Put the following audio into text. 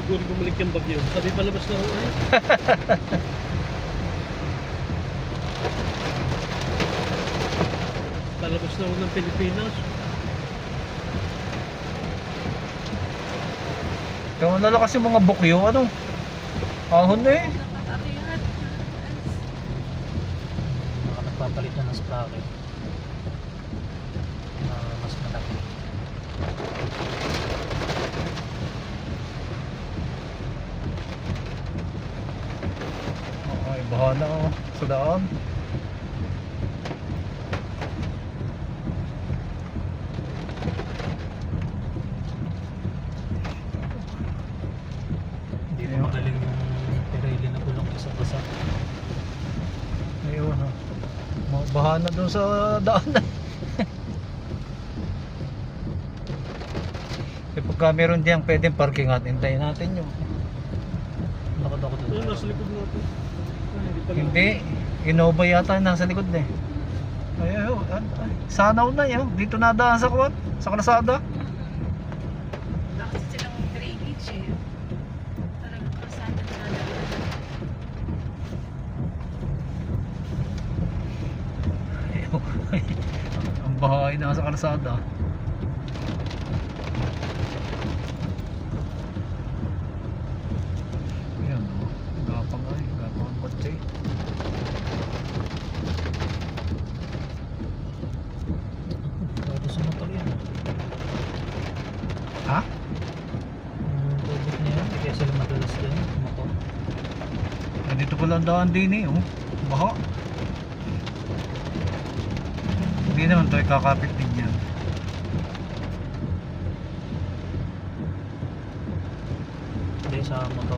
Siguro bumalik yung bagyo. Sabi palabas na ako eh. Palabas na ako ng Pilipinas. Kaya na lang kasi mga bukyo, ano? Ahon na eh. Baka nagpapalit na ng sprocket na mas malaki. Okay, bahala ako sa daan. Hindi na magaling yung Pirelli na gulong sa basa. Ayun ha. Bahala doon sa daan na. Eh pagka meron diyang pwedeng parkingan, hintayin natin yun. Lakad ako doon. Ayun, nasa likod natin. Ay, hindi pala. Hindi, Innova yata yung nasa likod na eh. Ayun, sanaw na yun. Dito nadaan sa kuwan, sa kalsada. Wala kasi silang drainage eh. Talagang kasama na Ang bahay na sa kalsada. Ayan o, gapang ang kotse. Bago sa motor yan. Ha? Yung tubig niya, hindi kaya sila madalas din. Motor. Dito pala ang daan din eh, oh. Baha. Hindi naman ito kakapit din yan. Hindi sa motor.